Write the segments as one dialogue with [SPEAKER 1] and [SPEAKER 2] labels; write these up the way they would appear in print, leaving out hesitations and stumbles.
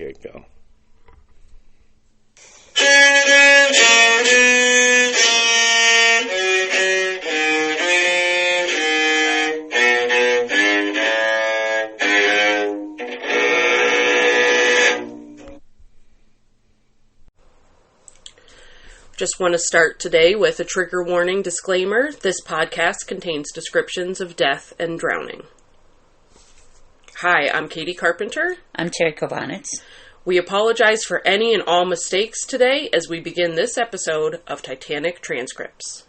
[SPEAKER 1] get-go.
[SPEAKER 2] Just want to start today with a trigger warning disclaimer. This podcast contains descriptions of death and drowning. Hi, I'm Katie Carpenter.
[SPEAKER 3] I'm Terry Kovanitz.
[SPEAKER 2] We apologize for any and all mistakes today as we begin this episode of Titanic Transcripts.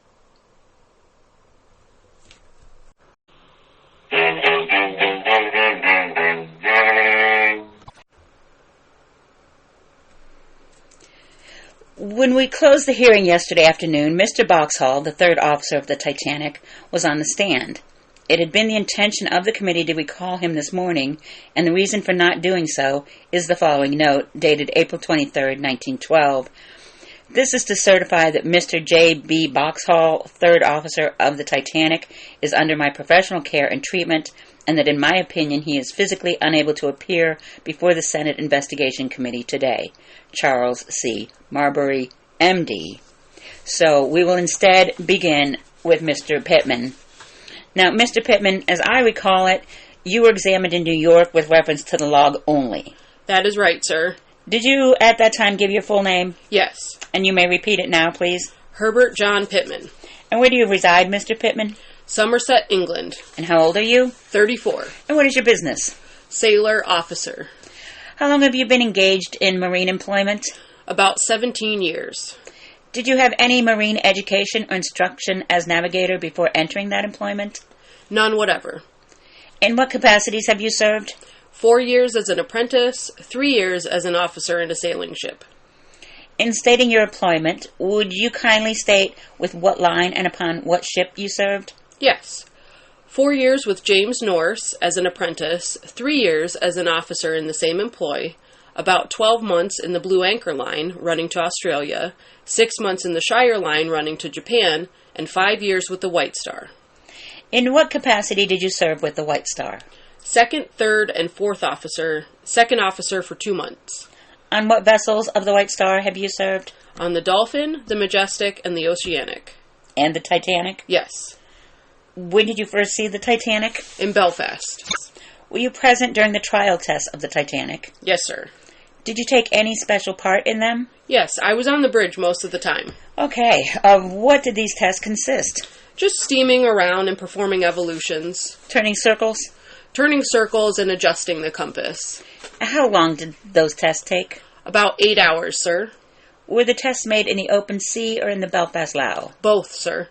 [SPEAKER 3] When we closed the hearing yesterday afternoon, Mr. Boxhall, the third officer of the Titanic, was on the stand. It had been the intention of the committee to recall him this morning, and the reason for not doing so is the following note, dated April 23, 1912. This is to certify that Mr. J.B. Boxhall, third officer of the Titanic, is under my professional care and treatment, and that in my opinion he is physically unable to appear before the Senate Investigation Committee today. Charles C. Marbury, M.D. So we will instead begin with Mr. Pitman. Now, Mr. Pitman, as I recall it, you were examined in New York with reference to the log only.
[SPEAKER 2] That is right, sir.
[SPEAKER 3] Did you at that time give your full name?
[SPEAKER 2] Yes.
[SPEAKER 3] And you may repeat it now, please.
[SPEAKER 2] Herbert John Pitman.
[SPEAKER 3] And where do you reside, Mr. Pitman?
[SPEAKER 2] Somerset, England.
[SPEAKER 3] And how old are you?
[SPEAKER 2] 34.
[SPEAKER 3] And what is your business?
[SPEAKER 2] Sailor officer.
[SPEAKER 3] How long have you been engaged in marine employment?
[SPEAKER 2] About 17 years.
[SPEAKER 3] Did you have any marine education or instruction as navigator before entering that employment?
[SPEAKER 2] None whatever.
[SPEAKER 3] In what capacities have you served?
[SPEAKER 2] 4 years as an apprentice, 3 years as an officer in a sailing ship.
[SPEAKER 3] In stating your employment, would you kindly state with what line and upon what ship you served?
[SPEAKER 2] Yes. 4 years with James Norse as an apprentice, 3 years as an officer in the same employ, about 12 months in the Blue Anchor Line running to Australia, 6 months in the Shire Line running to Japan, and 5 years with the White Star.
[SPEAKER 3] In what capacity did you serve with the White Star?
[SPEAKER 2] Second, third, and fourth officer. Second officer for 2 months.
[SPEAKER 3] On what vessels of the White Star have you served?
[SPEAKER 2] On the Dolphin, the Majestic, and the Oceanic.
[SPEAKER 3] And the Titanic?
[SPEAKER 2] Yes.
[SPEAKER 3] When did you first see the Titanic?
[SPEAKER 2] In Belfast.
[SPEAKER 3] Were you present during the trial tests of the Titanic?
[SPEAKER 2] Yes, sir.
[SPEAKER 3] Did you take any special part in them?
[SPEAKER 2] Yes, I was on the bridge most of the time.
[SPEAKER 3] Okay. Of what did these tests consist?
[SPEAKER 2] Just steaming around and performing evolutions.
[SPEAKER 3] Turning circles?
[SPEAKER 2] Turning circles and adjusting the compass.
[SPEAKER 3] How long did those tests take?
[SPEAKER 2] About 8 hours, sir.
[SPEAKER 3] Were the tests made in the open sea or in the Belfast Lough?
[SPEAKER 2] Both, sir.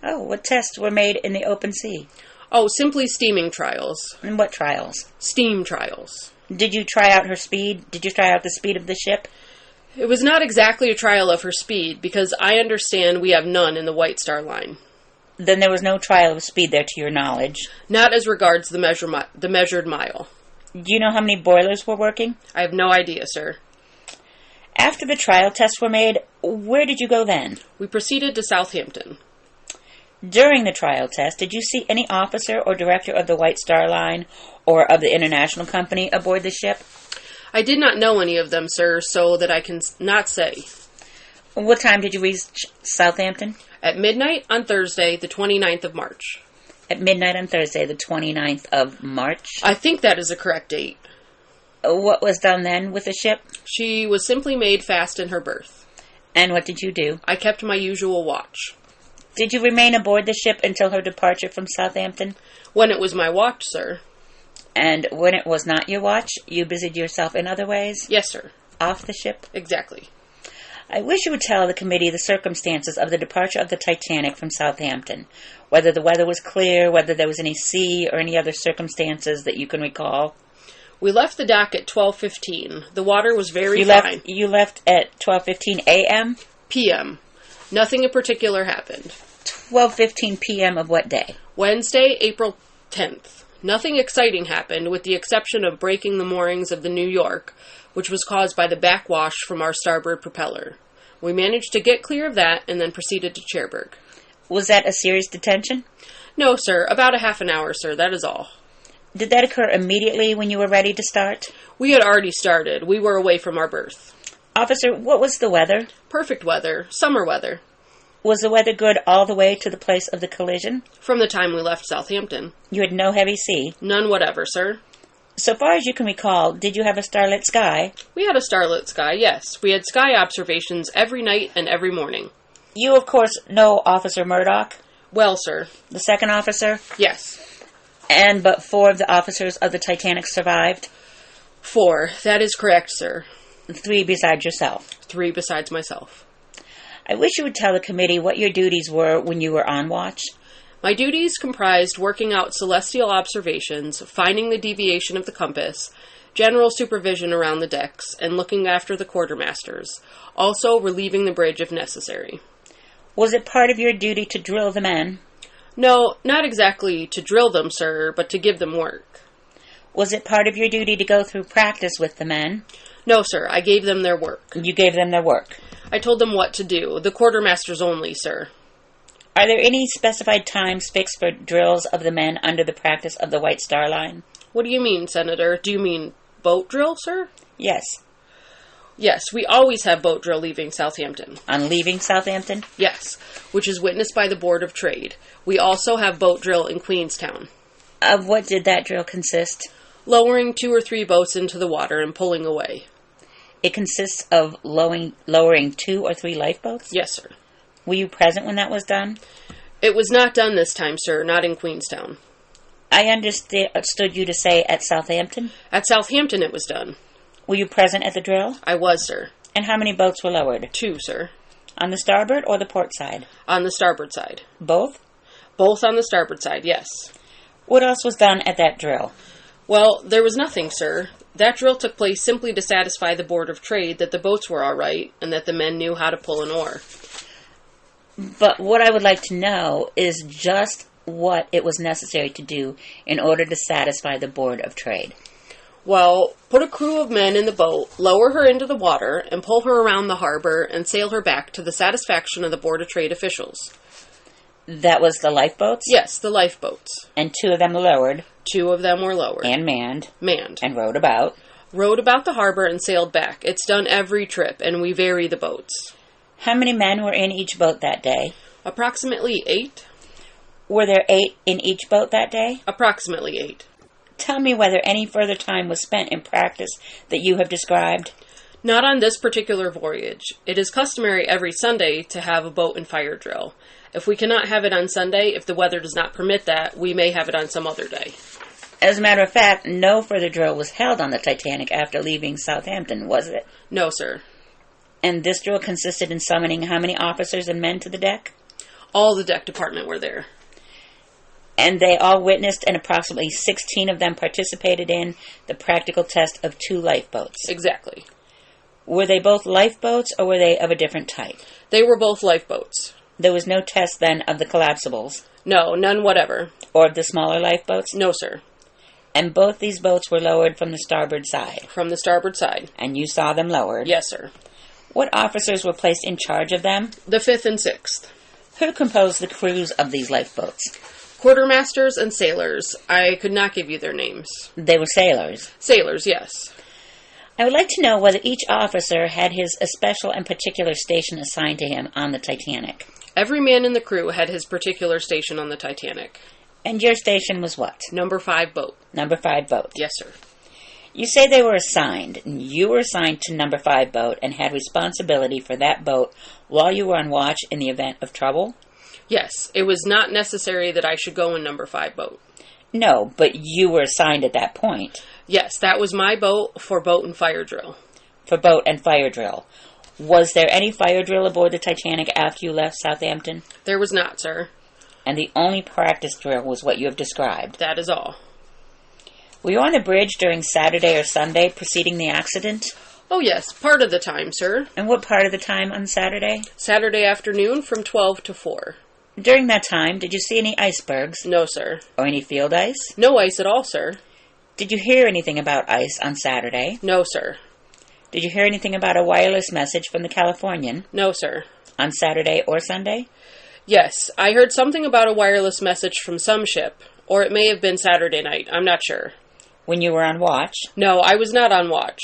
[SPEAKER 3] Oh, what tests were made in the open sea?
[SPEAKER 2] Oh, simply steaming trials.
[SPEAKER 3] And what trials?
[SPEAKER 2] Steam trials.
[SPEAKER 3] Did you try out her speed? Did you try out the speed of the ship?
[SPEAKER 2] It was not exactly a trial of her speed, because I understand we have none in the White Star Line.
[SPEAKER 3] Then there was no trial of speed there to your knowledge?
[SPEAKER 2] Not as regards the measured mile.
[SPEAKER 3] Do you know how many boilers were working?
[SPEAKER 2] I have no idea, sir.
[SPEAKER 3] After the trial tests were made, where did you go then?
[SPEAKER 2] We proceeded to Southampton.
[SPEAKER 3] During the trial test, did you see any officer or director of the White Star Line or of the International Company aboard the ship?
[SPEAKER 2] I did not know any of them, sir, so that I can not say.
[SPEAKER 3] What time did you reach Southampton?
[SPEAKER 2] At midnight on Thursday, the 29th of March.
[SPEAKER 3] At midnight on Thursday, the 29th of March?
[SPEAKER 2] I think that is a correct date.
[SPEAKER 3] What was done then with the ship?
[SPEAKER 2] She was simply made fast in her berth.
[SPEAKER 3] And what did you do?
[SPEAKER 2] I kept my usual watch.
[SPEAKER 3] Did you remain aboard the ship until her departure from Southampton?
[SPEAKER 2] When it was my watch, sir.
[SPEAKER 3] And when it was not your watch, you busied yourself in other ways?
[SPEAKER 2] Yes, sir.
[SPEAKER 3] Off the ship?
[SPEAKER 2] Exactly.
[SPEAKER 3] I wish you would tell the committee the circumstances of the departure of the Titanic from Southampton. Whether the weather was clear, whether there was any sea, or any other circumstances that you can recall.
[SPEAKER 2] We left the dock at 12:15. The water was very fine.
[SPEAKER 3] You left at 12:15 a.m.?
[SPEAKER 2] P.m. Nothing in particular happened.
[SPEAKER 3] 12:15 p.m. of what day?
[SPEAKER 2] Wednesday, April 10th. Nothing exciting happened, with the exception of breaking the moorings of the New York, which was caused by the backwash from our starboard propeller. We managed to get clear of that and then proceeded to Cherbourg.
[SPEAKER 3] Was that a serious detention?
[SPEAKER 2] No, sir. About a half an hour, sir. That is all.
[SPEAKER 3] Did that occur immediately when you were ready to start?
[SPEAKER 2] We had already started. We were away from our berth.
[SPEAKER 3] Officer, what was the weather?
[SPEAKER 2] Perfect weather. Summer weather.
[SPEAKER 3] Was the weather good all the way to the place of the collision?
[SPEAKER 2] From the time we left Southampton.
[SPEAKER 3] You had no heavy sea?
[SPEAKER 2] None whatever, sir.
[SPEAKER 3] So far as you can recall, did you have a starlit sky?
[SPEAKER 2] We had a starlit sky, yes. We had sky observations every night and every morning.
[SPEAKER 3] You, of course, know Officer Murdoch?
[SPEAKER 2] Well, sir.
[SPEAKER 3] The second officer?
[SPEAKER 2] Yes.
[SPEAKER 3] And but 4 of the officers of the Titanic survived?
[SPEAKER 2] 4. That is correct, sir.
[SPEAKER 3] 3 besides yourself?
[SPEAKER 2] 3 besides myself.
[SPEAKER 3] I wish you would tell the committee what your duties were when you were on watch.
[SPEAKER 2] My duties comprised working out celestial observations, finding the deviation of the compass, general supervision around the decks, and looking after the quartermasters, also relieving the bridge if necessary.
[SPEAKER 3] Was it part of your duty to drill the men?
[SPEAKER 2] No, not exactly to drill them, sir, but to give them work.
[SPEAKER 3] Was it part of your duty to go through practice with the men?
[SPEAKER 2] No, sir, I gave them their work.
[SPEAKER 3] You gave them their work?
[SPEAKER 2] I told them what to do, the quartermasters only, sir.
[SPEAKER 3] Are there any specified times fixed for drills of the men under the practice of the White Star Line?
[SPEAKER 2] What do you mean, Senator? Do you mean boat drill, sir?
[SPEAKER 3] Yes.
[SPEAKER 2] Yes, we always have boat drill leaving Southampton.
[SPEAKER 3] On leaving Southampton?
[SPEAKER 2] Yes, which is witnessed by the Board of Trade. We also have boat drill in Queenstown.
[SPEAKER 3] Of what did that drill consist?
[SPEAKER 2] Lowering 2 or 3 boats into the water and pulling away.
[SPEAKER 3] It consists of lowering 2 or 3 lifeboats?
[SPEAKER 2] Yes, sir.
[SPEAKER 3] Were you present when that was done?
[SPEAKER 2] It was not done this time, sir, not in Queenstown.
[SPEAKER 3] I understood you to say at Southampton?
[SPEAKER 2] At Southampton it was done.
[SPEAKER 3] Were you present at the drill?
[SPEAKER 2] I was, sir.
[SPEAKER 3] And how many boats were lowered?
[SPEAKER 2] 2, sir.
[SPEAKER 3] On the starboard or the port side?
[SPEAKER 2] On the starboard side.
[SPEAKER 3] Both?
[SPEAKER 2] Both on the starboard side, yes.
[SPEAKER 3] What else was done at that drill?
[SPEAKER 2] Well, there was nothing, sir. That drill took place simply to satisfy the Board of Trade that the boats were all right and that the men knew how to pull an oar.
[SPEAKER 3] But what I would like to know is just what it was necessary to do in order to satisfy the Board of Trade.
[SPEAKER 2] Well, put a crew of men in the boat, lower her into the water, and pull her around the harbor and sail her back to the satisfaction of the Board of Trade officials.
[SPEAKER 3] That was the lifeboats?
[SPEAKER 2] Yes, the lifeboats.
[SPEAKER 3] And 2 of them lowered?
[SPEAKER 2] 2 of them were lowered.
[SPEAKER 3] And manned?
[SPEAKER 2] Manned.
[SPEAKER 3] And rowed about?
[SPEAKER 2] Rowed about the harbor and sailed back. It's done every trip, and we vary the boats.
[SPEAKER 3] How many men were in each boat that day?
[SPEAKER 2] Approximately 8.
[SPEAKER 3] Were there 8 in each boat that day?
[SPEAKER 2] Approximately 8.
[SPEAKER 3] Tell me whether any further time was spent in practice that you have described.
[SPEAKER 2] Not on this particular voyage. It is customary every Sunday to have a boat and fire drill. If we cannot have it on Sunday, if the weather does not permit that, we may have it on some other day.
[SPEAKER 3] As a matter of fact, no further drill was held on the Titanic after leaving Southampton, was it?
[SPEAKER 2] No, sir.
[SPEAKER 3] And this drill consisted in summoning how many officers and men to the deck?
[SPEAKER 2] All the deck department were there.
[SPEAKER 3] And they all witnessed, and approximately 16 of them participated in the practical test of 2 lifeboats.
[SPEAKER 2] Exactly.
[SPEAKER 3] Were they both lifeboats, or were they of a different type?
[SPEAKER 2] They were both lifeboats.
[SPEAKER 3] There was no test, then, of the collapsibles?
[SPEAKER 2] No, none whatever.
[SPEAKER 3] Or of the smaller lifeboats?
[SPEAKER 2] No, sir.
[SPEAKER 3] And both these boats were lowered from the starboard side?
[SPEAKER 2] From the starboard side.
[SPEAKER 3] And you saw them lowered?
[SPEAKER 2] Yes, sir.
[SPEAKER 3] What officers were placed in charge of them?
[SPEAKER 2] The 5th and 6th.
[SPEAKER 3] Who composed the crews of these lifeboats?
[SPEAKER 2] Quartermasters and sailors. I could not give you their names.
[SPEAKER 3] They were sailors?
[SPEAKER 2] Sailors, yes.
[SPEAKER 3] I would like to know whether each officer had his especial and particular station assigned to him on the Titanic.
[SPEAKER 2] Every man in the crew had his particular station on the Titanic.
[SPEAKER 3] And your station was what?
[SPEAKER 2] Number 5 boat.
[SPEAKER 3] Number 5 boat.
[SPEAKER 2] Yes, sir.
[SPEAKER 3] You say they were assigned. You were assigned to number 5 boat and had responsibility for that boat while you were on watch in the event of trouble?
[SPEAKER 2] Yes, it was not necessary that I should go in number 5 boat.
[SPEAKER 3] No, but you were assigned at that point.
[SPEAKER 2] Yes, that was my boat for boat and fire drill.
[SPEAKER 3] For boat and fire drill. Was there any fire drill aboard the Titanic after you left Southampton?
[SPEAKER 2] There was not, sir.
[SPEAKER 3] And the only practice drill was what you have described?
[SPEAKER 2] That is all.
[SPEAKER 3] Were you on the bridge during Saturday or Sunday preceding the accident?
[SPEAKER 2] Oh, yes, part of the time, sir.
[SPEAKER 3] And what part of the time on Saturday?
[SPEAKER 2] Saturday afternoon from 12 to 4.
[SPEAKER 3] During that time, did you see any icebergs?
[SPEAKER 2] No, sir.
[SPEAKER 3] Or any field ice?
[SPEAKER 2] No ice at all, sir.
[SPEAKER 3] Did you hear anything about ice on Saturday?
[SPEAKER 2] No, sir.
[SPEAKER 3] Did you hear anything about a wireless message from the Californian?
[SPEAKER 2] No, sir.
[SPEAKER 3] On Saturday or Sunday?
[SPEAKER 2] Yes, I heard something about a wireless message from some ship. Or it may have been Saturday night. I'm not sure.
[SPEAKER 3] When you were on watch?
[SPEAKER 2] No, I was not on watch.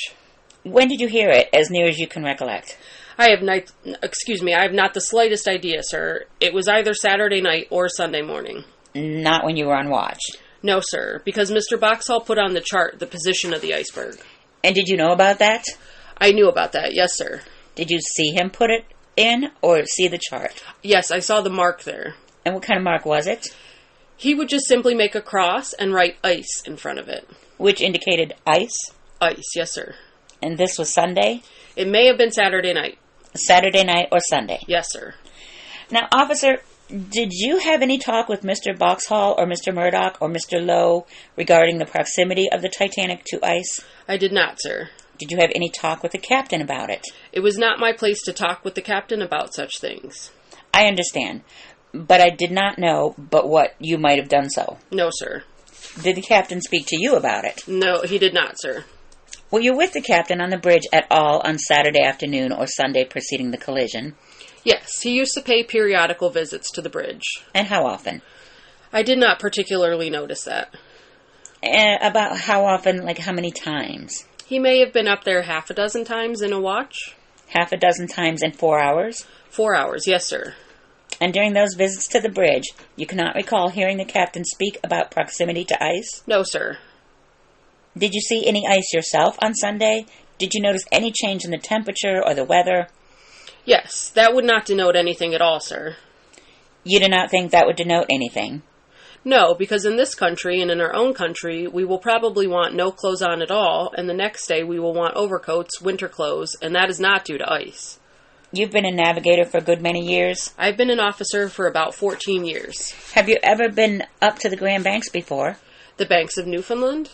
[SPEAKER 3] When did you hear it, as near as you can recollect?
[SPEAKER 2] I have not the slightest idea, sir. It was either Saturday night or Sunday morning.
[SPEAKER 3] Not when you were on watch?
[SPEAKER 2] No, sir, because Mr. Boxhall put on the chart the position of the iceberg.
[SPEAKER 3] And did you know about that?
[SPEAKER 2] I knew about that, yes, sir.
[SPEAKER 3] Did you see him put it in, or see the chart?
[SPEAKER 2] Yes, I saw the mark there.
[SPEAKER 3] And what kind of mark was it?
[SPEAKER 2] He would just simply make a cross and write ice in front of it.
[SPEAKER 3] Which indicated ice?
[SPEAKER 2] Ice, yes, sir.
[SPEAKER 3] And this was Sunday?
[SPEAKER 2] It may have been Saturday night.
[SPEAKER 3] Saturday night or Sunday?
[SPEAKER 2] Yes, sir.
[SPEAKER 3] Now, officer, did you have any talk with Mr. Boxhall or Mr. Murdoch or Mr. Lowe regarding the proximity of the Titanic to ice?
[SPEAKER 2] I did not, sir.
[SPEAKER 3] Did you have any talk with the captain about it?
[SPEAKER 2] It was not my place to talk with the captain about such things.
[SPEAKER 3] I understand, but I did not know but what you might have done so.
[SPEAKER 2] No, sir.
[SPEAKER 3] Did the captain speak to you about it?
[SPEAKER 2] No, he did not, sir.
[SPEAKER 3] Were you with the captain on the bridge at all on Saturday afternoon or Sunday preceding the collision?
[SPEAKER 2] Yes, he used to pay periodical visits to the bridge.
[SPEAKER 3] And how often?
[SPEAKER 2] I did not particularly notice that.
[SPEAKER 3] About how often, like how many times?
[SPEAKER 2] He may have been up there half a dozen times in a watch.
[SPEAKER 3] Half a dozen times in 4 hours?
[SPEAKER 2] 4 hours, yes, sir.
[SPEAKER 3] And during those visits to the bridge, you cannot recall hearing the captain speak about proximity to ice?
[SPEAKER 2] No, sir.
[SPEAKER 3] Did you see any ice yourself on Sunday? Did you notice any change in the temperature or the weather?
[SPEAKER 2] Yes, that would not denote anything at all, sir.
[SPEAKER 3] You do not think that would denote anything?
[SPEAKER 2] No, because in this country and in our own country, we will probably want no clothes on at all, and the next day we will want overcoats, winter clothes, and that is not due to ice.
[SPEAKER 3] You've been a navigator for a good many years?
[SPEAKER 2] I've been an officer for about 14 years.
[SPEAKER 3] Have you ever been up to the Grand Banks before?
[SPEAKER 2] The banks of Newfoundland?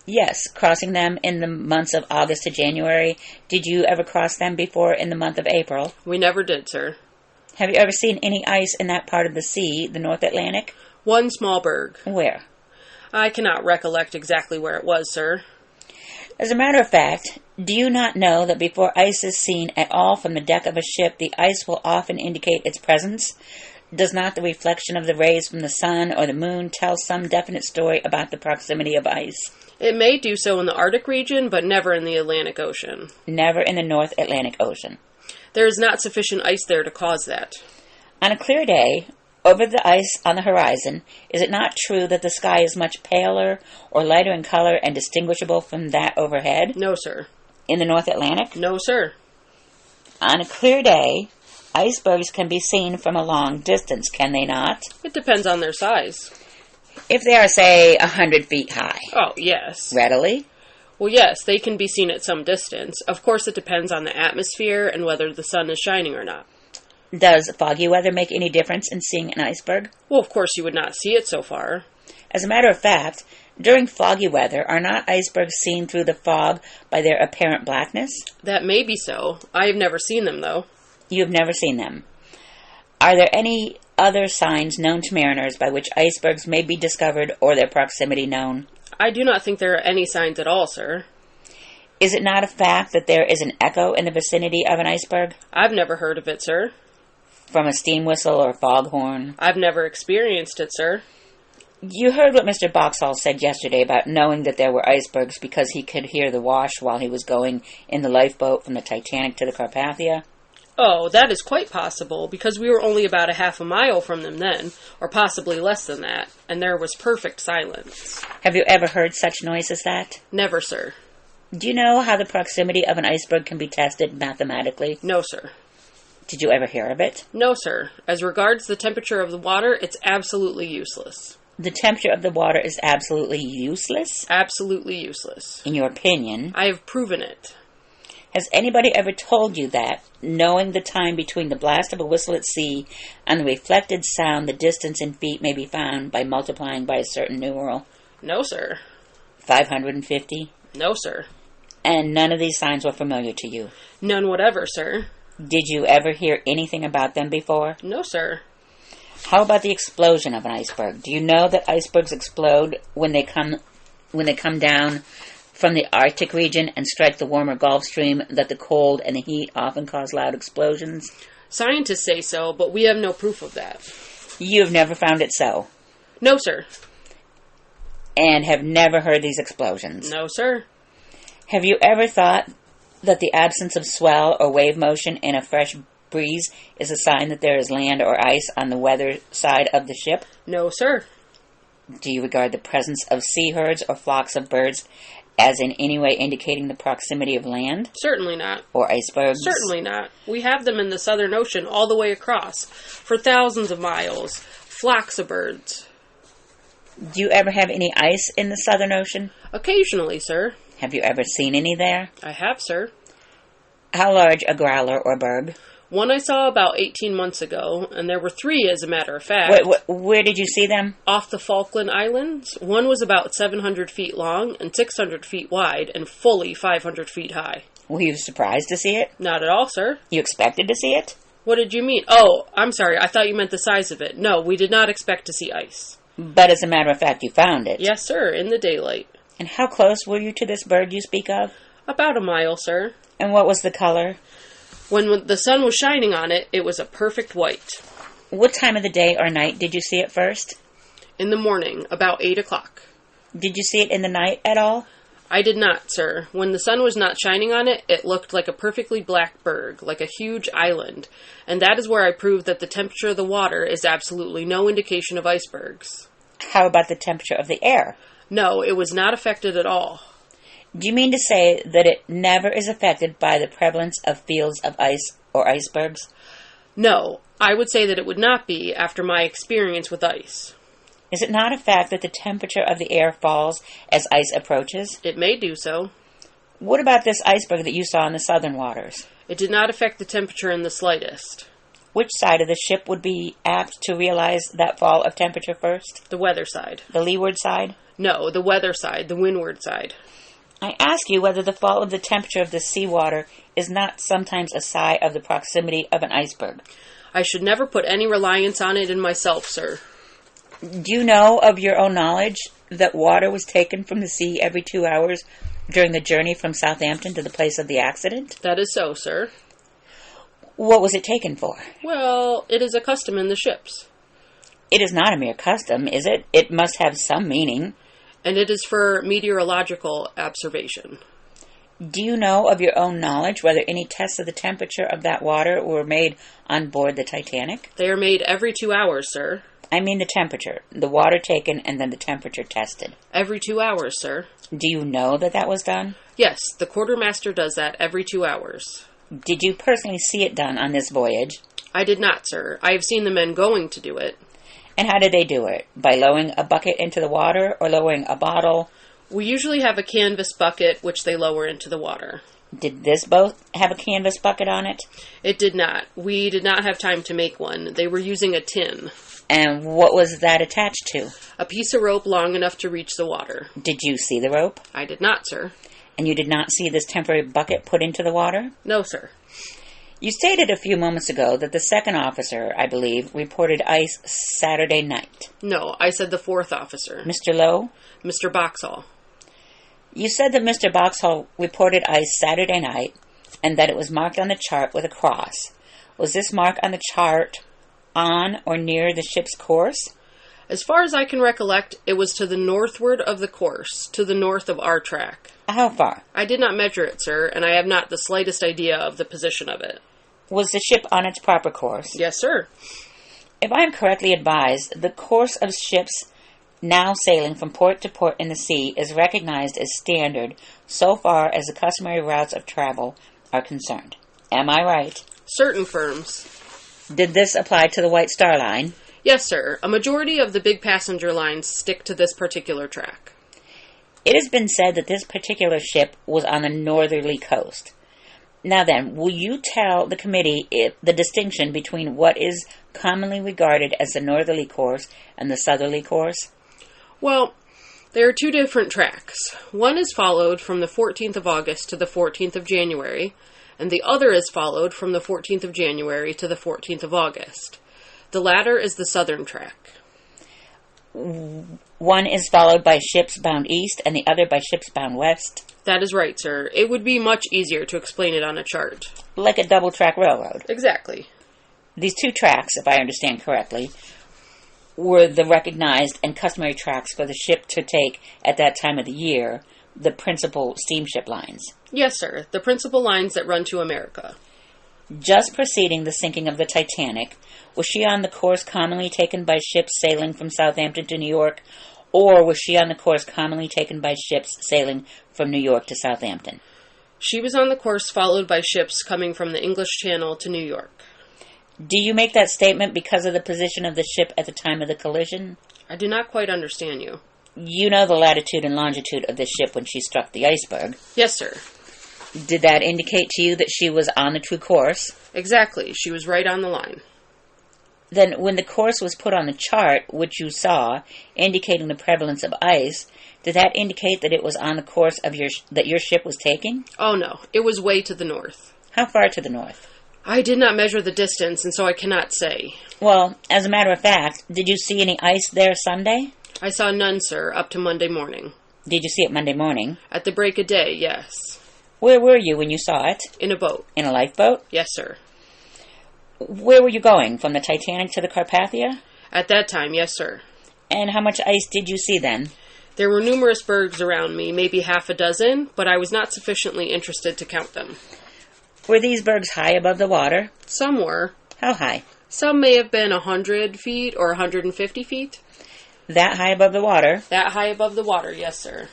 [SPEAKER 3] Yes, crossing them in the months of August to January. Did you ever cross them before in the month of April?
[SPEAKER 2] We never did, sir.
[SPEAKER 3] Have you ever seen any ice in that part of the sea, the North Atlantic?
[SPEAKER 2] One small berg.
[SPEAKER 3] Where?
[SPEAKER 2] I cannot recollect exactly where it was, sir.
[SPEAKER 3] As a matter of fact, do you not know that before ice is seen at all from the deck of a ship, the ice will often indicate its presence? Does not the reflection of the rays from the sun or the moon tell some definite story about the proximity of ice?
[SPEAKER 2] It may do so in the Arctic region, but never in the Atlantic Ocean.
[SPEAKER 3] Never in the North Atlantic Ocean.
[SPEAKER 2] There is not sufficient ice there to cause that.
[SPEAKER 3] On a clear day, over the ice on the horizon, is it not true that the sky is much paler or lighter in color and distinguishable from that overhead?
[SPEAKER 2] No, sir.
[SPEAKER 3] In the North Atlantic?
[SPEAKER 2] No, sir.
[SPEAKER 3] On a clear day, icebergs can be seen from a long distance, can they not?
[SPEAKER 2] It depends on their size.
[SPEAKER 3] If they are, say, 100 feet high.
[SPEAKER 2] Oh, yes.
[SPEAKER 3] Readily?
[SPEAKER 2] Well, yes, they can be seen at some distance. Of course, it depends on the atmosphere and whether the sun is shining or not.
[SPEAKER 3] Does foggy weather make any difference in seeing an iceberg?
[SPEAKER 2] Well, of course, you would not see it so far.
[SPEAKER 3] As a matter of fact, during foggy weather, are not icebergs seen through the fog by their apparent blackness?
[SPEAKER 2] That may be so. I have never seen them, though.
[SPEAKER 3] You have never seen them. Are there any other signs known to mariners by which icebergs may be discovered or their proximity known?
[SPEAKER 2] I do not think there are any signs at all, sir.
[SPEAKER 3] Is it not a fact that there is an echo in the vicinity of an iceberg?
[SPEAKER 2] I've never heard of it, sir.
[SPEAKER 3] From a steam whistle or foghorn?
[SPEAKER 2] I've never experienced it, sir.
[SPEAKER 3] You heard what Mr. Boxhall said yesterday about knowing that there were icebergs because he could hear the wash while he was going in the lifeboat from the Titanic to the Carpathia?
[SPEAKER 2] Oh, that is quite possible, because we were only about a half a mile from them then, or possibly less than that, and there was perfect silence.
[SPEAKER 3] Have you ever heard such noise as that?
[SPEAKER 2] Never, sir.
[SPEAKER 3] Do you know how the proximity of an iceberg can be tested mathematically?
[SPEAKER 2] No, sir.
[SPEAKER 3] Did you ever hear of it?
[SPEAKER 2] No, sir. As regards the temperature of the water, it's absolutely useless.
[SPEAKER 3] The temperature of the water is absolutely useless?
[SPEAKER 2] Absolutely useless.
[SPEAKER 3] In your opinion?
[SPEAKER 2] I have proven it.
[SPEAKER 3] Has anybody ever told you that, knowing the time between the blast of a whistle at sea and the reflected sound, the distance in feet may be found by multiplying by a certain numeral?
[SPEAKER 2] No, sir.
[SPEAKER 3] 550?
[SPEAKER 2] No, sir.
[SPEAKER 3] And none of these signs were familiar to you?
[SPEAKER 2] None whatever, sir.
[SPEAKER 3] Did you ever hear anything about them before?
[SPEAKER 2] No, sir.
[SPEAKER 3] How about the explosion of an iceberg? Do you know that icebergs explode when they come down from the Arctic region and strike the warmer Gulf Stream, that the cold and the heat often cause loud explosions?
[SPEAKER 2] Scientists say so, but we have no proof of that.
[SPEAKER 3] You've never found it so?
[SPEAKER 2] No, sir.
[SPEAKER 3] and have never heard these explosions.
[SPEAKER 2] No, sir.
[SPEAKER 3] Have you ever thought that the absence of swell or wave motion in a fresh breeze is a sign that there is land or ice on the weather side of the ship?
[SPEAKER 2] No, sir.
[SPEAKER 3] Do you regard the presence of sea herds or flocks of birds as in any way indicating the proximity of land?
[SPEAKER 2] Certainly not.
[SPEAKER 3] Or icebergs?
[SPEAKER 2] Certainly not. We have them in the Southern Ocean all the way across, for thousands of miles. Flocks of birds.
[SPEAKER 3] Do you ever have any ice in the Southern Ocean?
[SPEAKER 2] Occasionally, sir.
[SPEAKER 3] Have you ever seen any there?
[SPEAKER 2] I have, sir.
[SPEAKER 3] How large a growler or berg?
[SPEAKER 2] One I saw about 18 months ago, and there were 3, as a matter of fact.
[SPEAKER 3] Where did you see them?
[SPEAKER 2] Off the Falkland Islands. One was about 700 feet long and 600 feet wide and fully 500 feet high.
[SPEAKER 3] Were you surprised to see it?
[SPEAKER 2] Not at all, sir.
[SPEAKER 3] You expected to see it?
[SPEAKER 2] What did you mean? Oh, I'm sorry. I thought you meant the size of it. No, we did not expect to see ice.
[SPEAKER 3] But as a matter of fact, you found it.
[SPEAKER 2] Yes, sir, in the daylight.
[SPEAKER 3] And how close were you to this bird you speak of?
[SPEAKER 2] About a mile, sir.
[SPEAKER 3] And what was the color?
[SPEAKER 2] When the sun was shining on it, it was a perfect white.
[SPEAKER 3] What time of the day or night did you see it first?
[SPEAKER 2] In the morning, about 8 o'clock.
[SPEAKER 3] Did you see it in the night at all?
[SPEAKER 2] I did not, sir. When the sun was not shining on it, it looked like a perfectly black berg, like a huge island. And that is where I proved that the temperature of the water is absolutely no indication of icebergs.
[SPEAKER 3] How about the temperature of the air?
[SPEAKER 2] No, it was not affected at all.
[SPEAKER 3] Do you mean to say that it never is affected by the prevalence of fields of ice or icebergs?
[SPEAKER 2] No, I would say that it would not be after my experience with ice.
[SPEAKER 3] Is it not a fact that the temperature of the air falls as ice approaches?
[SPEAKER 2] It may do so.
[SPEAKER 3] What about this iceberg that you saw in the southern waters?
[SPEAKER 2] It did not affect the temperature in the slightest.
[SPEAKER 3] Which side of the ship would be apt to realize that fall of temperature first?
[SPEAKER 2] The weather side.
[SPEAKER 3] The leeward side?
[SPEAKER 2] No, the weather side, the windward side.
[SPEAKER 3] I ask you whether the fall of the temperature of the seawater is not sometimes a sign of the proximity of an iceberg.
[SPEAKER 2] I should never put any reliance on it in myself, sir.
[SPEAKER 3] Do you know of your own knowledge that water was taken from the sea every 2 hours during the journey from Southampton to the place of the accident?
[SPEAKER 2] That is so, sir.
[SPEAKER 3] What was it taken for?
[SPEAKER 2] Well, it is a custom in the ships.
[SPEAKER 3] It is not a mere custom, is it? It must have some meaning.
[SPEAKER 2] And it is for meteorological observation.
[SPEAKER 3] Do you know of your own knowledge whether any tests of the temperature of that water were made on board the Titanic?
[SPEAKER 2] They are made every 2 hours, sir.
[SPEAKER 3] I mean the temperature, the water taken and then the temperature tested.
[SPEAKER 2] Every 2 hours, sir.
[SPEAKER 3] Do you know that that was done?
[SPEAKER 2] Yes, the quartermaster does that every 2 hours.
[SPEAKER 3] Did you personally see it done on this voyage?
[SPEAKER 2] I did not, sir. I have seen the men going to do it.
[SPEAKER 3] And how did they do it? By lowering a bucket into the water or lowering a bottle?
[SPEAKER 2] We usually have a canvas bucket, which they lower into the water.
[SPEAKER 3] Did this boat have a canvas bucket on it?
[SPEAKER 2] It did not. We did not have time to make one. They were using a tin.
[SPEAKER 3] And what was that attached to?
[SPEAKER 2] A piece of rope long enough to reach the water.
[SPEAKER 3] Did you see the rope?
[SPEAKER 2] I did not, sir.
[SPEAKER 3] And you did not see this temporary bucket put into the water?
[SPEAKER 2] No, sir.
[SPEAKER 3] You stated a few moments ago that the second officer, I believe, reported ice Saturday night.
[SPEAKER 2] No, I said the fourth officer.
[SPEAKER 3] Mr. Lowe?
[SPEAKER 2] Mr. Boxhall.
[SPEAKER 3] You said that Mr. Boxhall reported ice Saturday night and that it was marked on the chart with a cross. Was this mark on the chart on or near the ship's course?
[SPEAKER 2] As far as I can recollect, it was to the northward of the course, to the north of our track.
[SPEAKER 3] How far?
[SPEAKER 2] I did not measure it, sir, and I have not the slightest idea of the position of it.
[SPEAKER 3] Was the ship on its proper course?
[SPEAKER 2] Yes, sir.
[SPEAKER 3] If I am correctly advised, the course of ships now sailing from port to port in the sea is recognized as standard so far as the customary routes of travel are concerned. Am I right?
[SPEAKER 2] Certain firms.
[SPEAKER 3] Did this apply to the White Star Line?
[SPEAKER 2] Yes, sir. A majority of the big passenger lines stick to this particular track.
[SPEAKER 3] It has been said that this particular ship was on the northerly coast. Now then, will you tell the committee the distinction between what is commonly regarded as the northerly course and the southerly course?
[SPEAKER 2] Well, there are two different tracks. One is followed from the 14th of August to the 14th of January, and the other is followed from the 14th of January to the 14th of August. The latter is the southern track.
[SPEAKER 3] One is followed by ships bound east and the other by ships bound west?
[SPEAKER 2] That is right, sir. It would be much easier to explain it on a chart.
[SPEAKER 3] Like a double-track railroad?
[SPEAKER 2] Exactly.
[SPEAKER 3] These two tracks, if I understand correctly, were the recognized and customary tracks for the ship to take at that time of the year, the principal steamship lines?
[SPEAKER 2] Yes, sir. The principal lines that run to America.
[SPEAKER 3] Just preceding the sinking of the Titanic, was she on the course commonly taken by ships sailing from Southampton to New York, or was she on the course commonly taken by ships sailing from New York to Southampton?
[SPEAKER 2] She was on the course followed by ships coming from the English Channel to New York.
[SPEAKER 3] Do you make that statement because of the position of the ship at the time of the collision?
[SPEAKER 2] I do not quite understand you.
[SPEAKER 3] You know the latitude and longitude of the ship when she struck the iceberg.
[SPEAKER 2] Yes, sir.
[SPEAKER 3] Did that indicate to you that she was on the true course?
[SPEAKER 2] Exactly. She was right on the line.
[SPEAKER 3] Then, when the course was put on the chart, which you saw, indicating the prevalence of ice, did that indicate that it was on the course of that your ship was taking?
[SPEAKER 2] Oh, no. It was way to the north.
[SPEAKER 3] How far to the north?
[SPEAKER 2] I did not measure the distance, and so I cannot say.
[SPEAKER 3] Well, as a matter of fact, did you see any ice there Sunday?
[SPEAKER 2] I saw none, sir, up to Monday morning.
[SPEAKER 3] Did you see it Monday morning?
[SPEAKER 2] At the break of day, yes.
[SPEAKER 3] Where were you when you saw it?
[SPEAKER 2] In a boat.
[SPEAKER 3] In a lifeboat?
[SPEAKER 2] Yes, sir.
[SPEAKER 3] Where were you going, from the Titanic to the Carpathia?
[SPEAKER 2] At that time, yes, sir.
[SPEAKER 3] And how much ice did you see then?
[SPEAKER 2] There were numerous bergs around me, maybe half a dozen, but I was not sufficiently interested to count them.
[SPEAKER 3] Were these bergs high above the water?
[SPEAKER 2] Some were.
[SPEAKER 3] How high?
[SPEAKER 2] Some may have been 100 feet or 150 feet.
[SPEAKER 3] That high above the water?
[SPEAKER 2] That high above the water, yes, sir.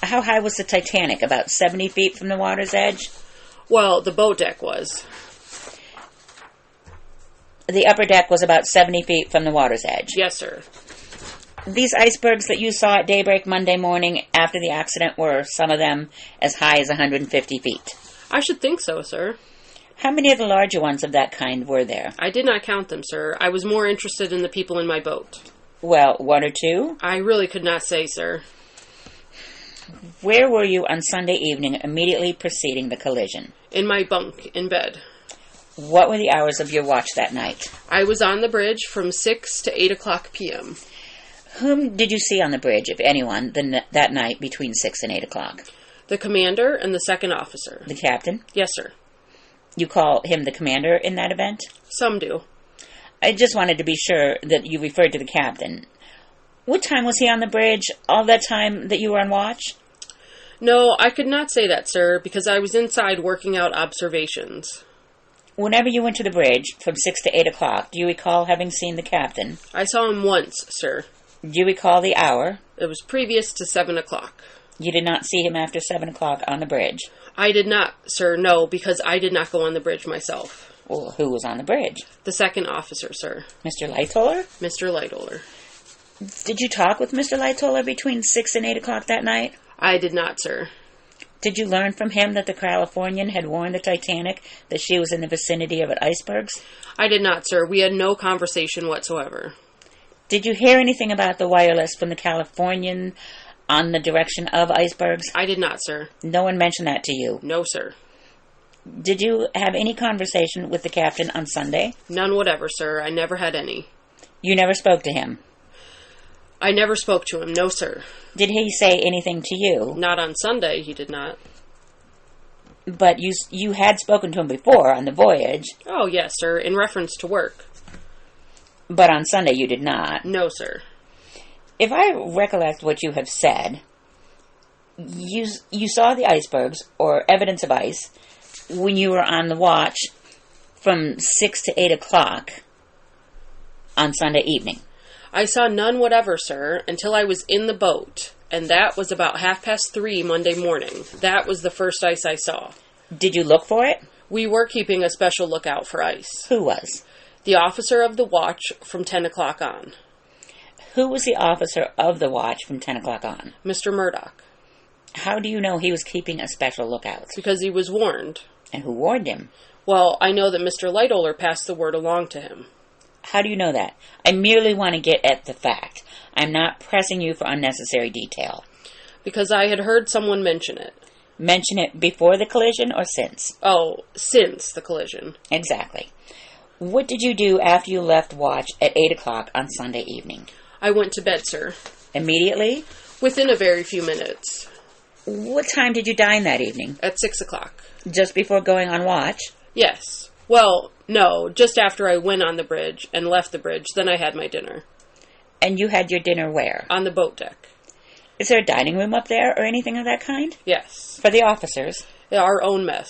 [SPEAKER 3] How high was the Titanic? About 70 feet from the water's edge?
[SPEAKER 2] Well, the boat deck was.
[SPEAKER 3] The upper deck was about 70 feet from the water's edge?
[SPEAKER 2] Yes, sir.
[SPEAKER 3] These icebergs that you saw at daybreak Monday morning after the accident were, some of them, as high as 150 feet?
[SPEAKER 2] I should think so, sir.
[SPEAKER 3] How many of the larger ones of that kind were there?
[SPEAKER 2] I did not count them, sir. I was more interested in the people in my boat.
[SPEAKER 3] Well, one or two?
[SPEAKER 2] I really could not say, sir.
[SPEAKER 3] Where were you on Sunday evening immediately preceding the collision?
[SPEAKER 2] In my bunk, in bed.
[SPEAKER 3] What were the hours of your watch that night?
[SPEAKER 2] I was on the bridge from 6 to 8 o'clock p.m.
[SPEAKER 3] Whom did you see on the bridge, if anyone, that night between 6 and 8 o'clock?
[SPEAKER 2] The commander and the second officer.
[SPEAKER 3] The captain?
[SPEAKER 2] Yes, sir.
[SPEAKER 3] You call him the commander in that event?
[SPEAKER 2] Some do.
[SPEAKER 3] I just wanted to be sure that you referred to the captain. What time was he on the bridge, all that time that you were on watch?
[SPEAKER 2] No, I could not say that, sir, because I was inside working out observations.
[SPEAKER 3] Whenever you went to the bridge, from 6 to 8 o'clock, do you recall having seen the captain?
[SPEAKER 2] I saw him once, sir.
[SPEAKER 3] Do you recall the hour?
[SPEAKER 2] It was previous to 7 o'clock.
[SPEAKER 3] You did not see him after 7 o'clock on the bridge?
[SPEAKER 2] I did not, sir, no, because I did not go on the bridge myself.
[SPEAKER 3] Well, who was on the bridge?
[SPEAKER 2] The second officer, sir.
[SPEAKER 3] Mr. Lightoller?
[SPEAKER 2] Mr. Lightoller.
[SPEAKER 3] Did you talk with Mr. Lightoller between 6 and 8 o'clock that night?
[SPEAKER 2] I did not, sir.
[SPEAKER 3] Did you learn from him that the Californian had warned the Titanic that she was in the vicinity of icebergs?
[SPEAKER 2] I did not, sir. We had no conversation whatsoever.
[SPEAKER 3] Did you hear anything about the wireless from the Californian on the direction of icebergs?
[SPEAKER 2] I did not, sir.
[SPEAKER 3] No one mentioned that to you?
[SPEAKER 2] No, sir.
[SPEAKER 3] Did you have any conversation with the captain on Sunday?
[SPEAKER 2] None whatever, sir. I never had any.
[SPEAKER 3] You never spoke to him?
[SPEAKER 2] I never spoke to him, no, sir.
[SPEAKER 3] Did he say anything to you?
[SPEAKER 2] Not on Sunday, he did not.
[SPEAKER 3] But you had spoken to him before on the voyage.
[SPEAKER 2] Oh, yes, sir, in reference to work.
[SPEAKER 3] But on Sunday you did not.
[SPEAKER 2] No, sir.
[SPEAKER 3] If I recollect what you have said, you saw the icebergs, or evidence of ice, when you were on the watch from 6 to 8 o'clock on Sunday evening.
[SPEAKER 2] I saw none whatever, sir, until I was in the boat, and that was about 3:30 Monday morning. That was the first ice I saw.
[SPEAKER 3] Did you look for it?
[SPEAKER 2] We were keeping a special lookout for ice.
[SPEAKER 3] Who was?
[SPEAKER 2] The officer of the watch from 10 o'clock on.
[SPEAKER 3] Who was the officer of the watch from 10 o'clock on?
[SPEAKER 2] Mr. Murdoch.
[SPEAKER 3] How do you know he was keeping a special lookout?
[SPEAKER 2] Because he was warned.
[SPEAKER 3] And who warned him?
[SPEAKER 2] Well, I know that Mr. Lightoller passed the word along to him.
[SPEAKER 3] How do you know that? I merely want to get at the fact. I'm not pressing you for unnecessary detail.
[SPEAKER 2] Because I had heard someone mention it.
[SPEAKER 3] Mention it before the collision or since?
[SPEAKER 2] Oh, since the collision.
[SPEAKER 3] Exactly. What did you do after you left watch at 8 o'clock on Sunday evening?
[SPEAKER 2] I went to bed, sir.
[SPEAKER 3] Immediately?
[SPEAKER 2] Within a very few minutes.
[SPEAKER 3] What time did you dine that evening?
[SPEAKER 2] At 6 o'clock.
[SPEAKER 3] Just before going on watch?
[SPEAKER 2] Yes. Well, no, just after I went on the bridge and left the bridge, then I had my dinner.
[SPEAKER 3] And you had your dinner where?
[SPEAKER 2] On the boat deck.
[SPEAKER 3] Is there a dining room up there or anything of that kind?
[SPEAKER 2] Yes.
[SPEAKER 3] For the officers?
[SPEAKER 2] Our own mess.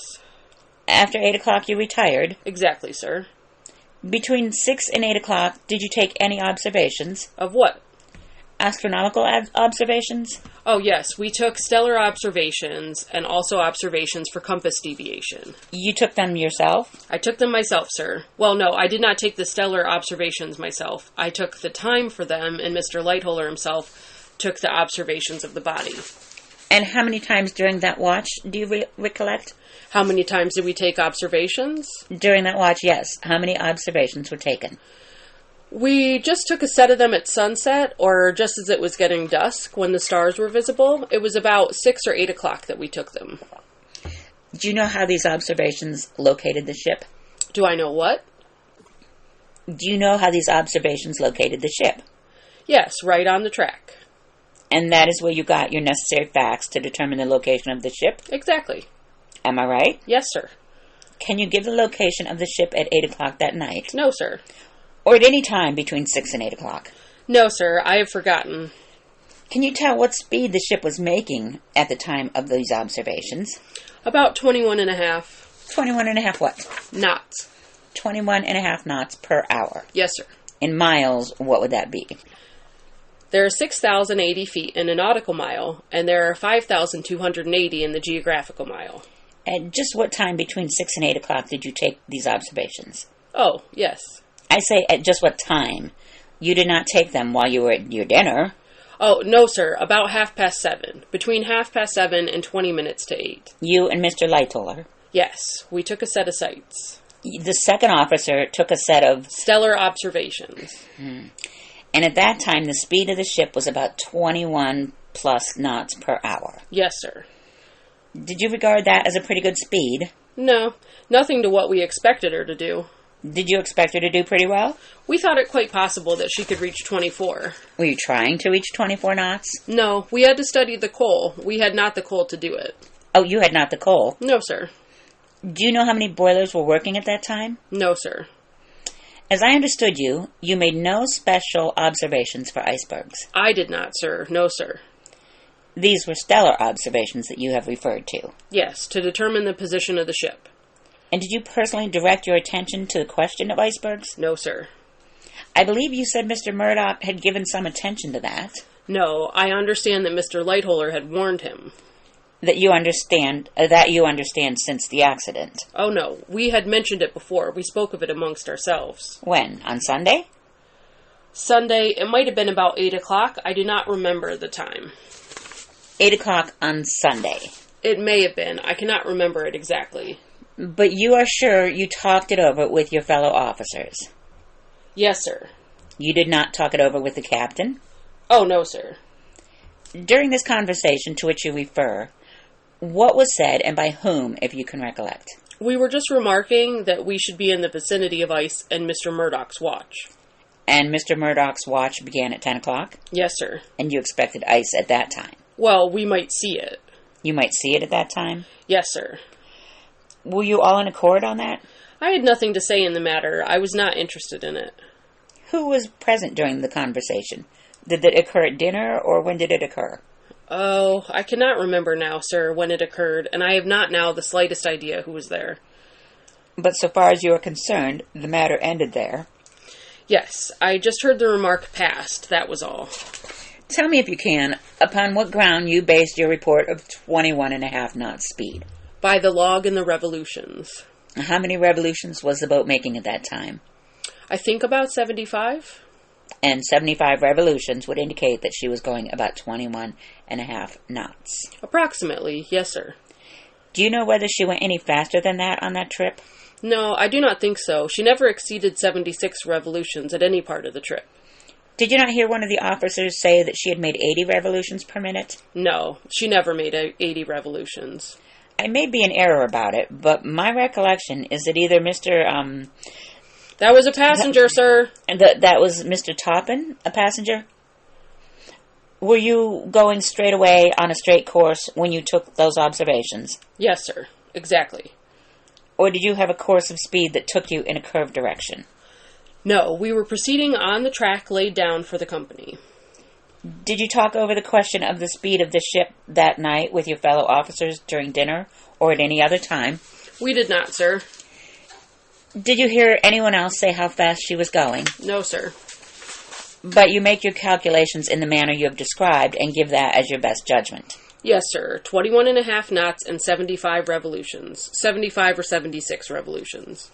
[SPEAKER 3] After 8 o'clock you retired?
[SPEAKER 2] Exactly, sir.
[SPEAKER 3] Between 6 and 8 o'clock, did you take any observations?
[SPEAKER 2] Of what?
[SPEAKER 3] Astronomical observations?
[SPEAKER 2] Oh, yes. We took stellar observations and also observations for compass deviation.
[SPEAKER 3] You took them yourself?
[SPEAKER 2] I took them myself, sir. Well, no, I did not take the stellar observations myself. I took the time for them, and Mr. Lightoller himself took the observations of the body.
[SPEAKER 3] And how many times during that watch do you recollect?
[SPEAKER 2] How many times did we take observations?
[SPEAKER 3] During that watch, yes. How many observations were taken?
[SPEAKER 2] We just took a set of them at sunset, or just as it was getting dusk, when the stars were visible. It was about 6 or 8 o'clock that we took them.
[SPEAKER 3] Do you know how these observations located the ship?
[SPEAKER 2] Do I know what?
[SPEAKER 3] Do you know how these observations located the ship?
[SPEAKER 2] Yes, right on the track.
[SPEAKER 3] And that is where you got your necessary facts to determine the location of the ship?
[SPEAKER 2] Exactly.
[SPEAKER 3] Am I right?
[SPEAKER 2] Yes, sir.
[SPEAKER 3] Can you give the location of the ship at 8 o'clock that night?
[SPEAKER 2] No, sir.
[SPEAKER 3] Or at any time between 6 and 8 o'clock?
[SPEAKER 2] No, sir. I have forgotten.
[SPEAKER 3] Can you tell what speed the ship was making at the time of these observations?
[SPEAKER 2] About 21 and a half.
[SPEAKER 3] 21 and a half what?
[SPEAKER 2] Knots.
[SPEAKER 3] 21 and a half knots per hour.
[SPEAKER 2] Yes, sir.
[SPEAKER 3] In miles, what would that be?
[SPEAKER 2] There are 6,080 feet in a nautical mile, and there are 5,280 in the geographical mile.
[SPEAKER 3] At just what time between 6 and 8 o'clock did you take these observations?
[SPEAKER 2] Oh, yes.
[SPEAKER 3] I say at just what time? You did not take them while you were at your dinner.
[SPEAKER 2] Oh, no, sir. About 7:30. Between 7:30 and 20 minutes to 8.
[SPEAKER 3] You and Mr. Lightoller?
[SPEAKER 2] Yes. We took a set of sights.
[SPEAKER 3] The second officer took a set of...
[SPEAKER 2] stellar observations.
[SPEAKER 3] And at that time, the speed of the ship was about 21 plus knots per hour.
[SPEAKER 2] Yes, sir.
[SPEAKER 3] Did you regard that as a pretty good speed?
[SPEAKER 2] No. Nothing to what we expected her to do.
[SPEAKER 3] Did you expect her to do pretty well?
[SPEAKER 2] We thought it quite possible that she could reach 24.
[SPEAKER 3] Were you trying to reach 24 knots?
[SPEAKER 2] No, we had to study the coal. We had not the coal to do it.
[SPEAKER 3] Oh, you had not the coal?
[SPEAKER 2] No, sir.
[SPEAKER 3] Do you know how many boilers were working at that time?
[SPEAKER 2] No, sir.
[SPEAKER 3] As I understood you, you made no special observations for icebergs.
[SPEAKER 2] I did not, sir. No, sir.
[SPEAKER 3] These were stellar observations that you have referred to.
[SPEAKER 2] Yes, to determine the position of the ship.
[SPEAKER 3] And did you personally direct your attention to the question of icebergs?
[SPEAKER 2] No, sir.
[SPEAKER 3] I believe you said Mr. Murdoch had given some attention to that.
[SPEAKER 2] No, I understand that Mr. Lightoller had warned him.
[SPEAKER 3] That you understand since the accident.
[SPEAKER 2] Oh, no. We had mentioned it before. We spoke of it amongst ourselves.
[SPEAKER 3] When? On Sunday?
[SPEAKER 2] Sunday. It might have been about 8 o'clock. I do not remember the time.
[SPEAKER 3] 8 o'clock on Sunday.
[SPEAKER 2] It may have been. I cannot remember it exactly.
[SPEAKER 3] But you are sure you talked it over with your fellow officers?
[SPEAKER 2] Yes, sir.
[SPEAKER 3] You did not talk it over with the captain?
[SPEAKER 2] Oh, no, sir.
[SPEAKER 3] During this conversation to which you refer, what was said and by whom, if you can recollect?
[SPEAKER 2] We were just remarking that we should be in the vicinity of ice and Mr. Murdoch's watch.
[SPEAKER 3] And Mr. Murdoch's watch began at 10 o'clock?
[SPEAKER 2] Yes, sir.
[SPEAKER 3] And you expected ice at that time?
[SPEAKER 2] Well, we might see it.
[SPEAKER 3] You might see it at that time?
[SPEAKER 2] Yes, sir.
[SPEAKER 3] Were you all in accord on that?
[SPEAKER 2] I had nothing to say in the matter. I was not interested in it.
[SPEAKER 3] Who was present during the conversation? Did it occur at dinner, or when did it occur?
[SPEAKER 2] Oh, I cannot remember now, sir, when it occurred, and I have not now the slightest idea who was there.
[SPEAKER 3] But so far as you are concerned, the matter ended there.
[SPEAKER 2] Yes, I just heard the remark passed, that was all.
[SPEAKER 3] Tell me, if you can, upon what ground you based your report of 21 and a half knots speed?
[SPEAKER 2] By the log and the revolutions.
[SPEAKER 3] How many revolutions was the boat making at that time?
[SPEAKER 2] I think about 75.
[SPEAKER 3] And 75 revolutions would indicate that she was going about 21 and a half knots.
[SPEAKER 2] Approximately, yes, sir.
[SPEAKER 3] Do you know whether she went any faster than that on that trip?
[SPEAKER 2] No, I do not think so. She never exceeded 76 revolutions at any part of the trip.
[SPEAKER 3] Did you not hear one of the officers say that she had made 80 revolutions per minute?
[SPEAKER 2] No, she never made 80 revolutions.
[SPEAKER 3] I may be in error about it, but my recollection is that either Mr.
[SPEAKER 2] That was a passenger, sir.
[SPEAKER 3] That was Mr. Toppin, a passenger? Were you going straight away on a straight course when you took those observations?
[SPEAKER 2] Yes, sir. Exactly.
[SPEAKER 3] Or did you have a course of speed that took you in a curved direction?
[SPEAKER 2] No, we were proceeding on the track laid down for the company.
[SPEAKER 3] Did you talk over the question of the speed of the ship that night with your fellow officers during dinner or at any other time?
[SPEAKER 2] We did not, sir.
[SPEAKER 3] Did you hear anyone else say how fast she was going?
[SPEAKER 2] No, sir.
[SPEAKER 3] But you make your calculations in the manner you have described and give that as your best judgment.
[SPEAKER 2] Yes, sir. 21.5 knots and 75 revolutions. 75 or 76 revolutions.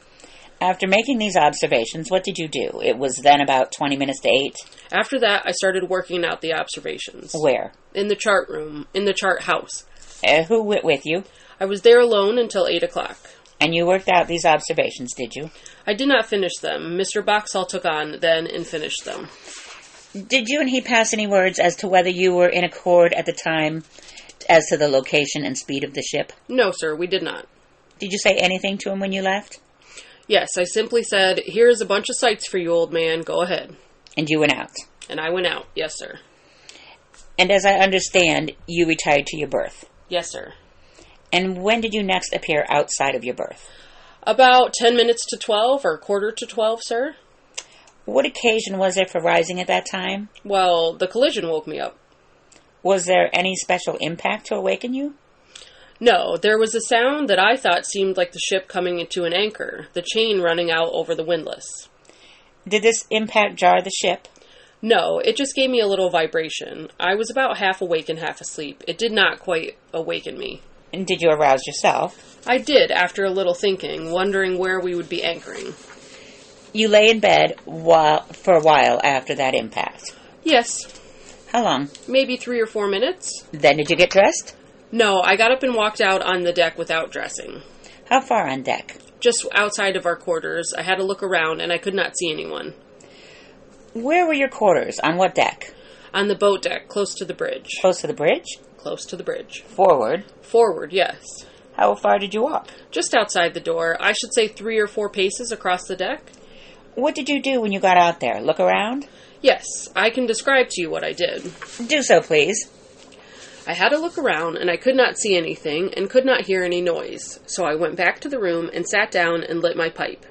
[SPEAKER 3] After making these observations, what did you do? It was then about 20 minutes to 8.
[SPEAKER 2] After that, I started working out the observations.
[SPEAKER 3] Where?
[SPEAKER 2] In the chart room, in the chart house.
[SPEAKER 3] Who went with you?
[SPEAKER 2] I was there alone until 8 o'clock.
[SPEAKER 3] And you worked out these observations, did you?
[SPEAKER 2] I did not finish them. Mr. Boxall took on then and finished them.
[SPEAKER 3] Did you and he pass any words as to whether you were in accord at the time as to the location and speed of the ship?
[SPEAKER 2] No, sir, we did not.
[SPEAKER 3] Did you say anything to him when you left?
[SPEAKER 2] Yes, I simply said, "Here's a bunch of sights for you, old man. Go ahead."
[SPEAKER 3] And you went out?
[SPEAKER 2] And I went out. Yes, sir.
[SPEAKER 3] And as I understand, you retired to your berth?
[SPEAKER 2] Yes, sir.
[SPEAKER 3] And when did you next appear outside of your berth?
[SPEAKER 2] About 10 minutes to 12 or quarter to 12, sir.
[SPEAKER 3] What occasion was there for rising at that time?
[SPEAKER 2] Well, the collision woke me up.
[SPEAKER 3] Was there any special impact to awaken you?
[SPEAKER 2] No, there was a sound that I thought seemed like the ship coming into an anchor, the chain running out over the windlass.
[SPEAKER 3] Did this impact jar the ship?
[SPEAKER 2] No, it just gave me a little vibration. I was about half awake and half asleep. It did not quite awaken me.
[SPEAKER 3] And did you arouse yourself?
[SPEAKER 2] I did, after a little thinking, wondering where we would be anchoring.
[SPEAKER 3] You lay in bed for a while after that impact?
[SPEAKER 2] Yes.
[SPEAKER 3] How long?
[SPEAKER 2] Maybe 3 or 4 minutes.
[SPEAKER 3] Then did you get dressed?
[SPEAKER 2] No, I got up and walked out on the deck without dressing.
[SPEAKER 3] How far on deck?
[SPEAKER 2] Just outside of our quarters. I had to look around, and I could not see anyone.
[SPEAKER 3] Where were your quarters? On what deck?
[SPEAKER 2] On the boat deck, close to the bridge.
[SPEAKER 3] Close to the bridge?
[SPEAKER 2] Close to the bridge.
[SPEAKER 3] Forward?
[SPEAKER 2] Forward, yes.
[SPEAKER 3] How far did you walk?
[SPEAKER 2] Just outside the door. I should say 3 or 4 paces across the deck.
[SPEAKER 3] What did you do when you got out there? Look around?
[SPEAKER 2] Yes, I can describe to you what I did.
[SPEAKER 3] Do so, please.
[SPEAKER 2] I had to look around, and I could not see anything, and could not hear any noise, so I went back to the room and sat down and lit my pipe.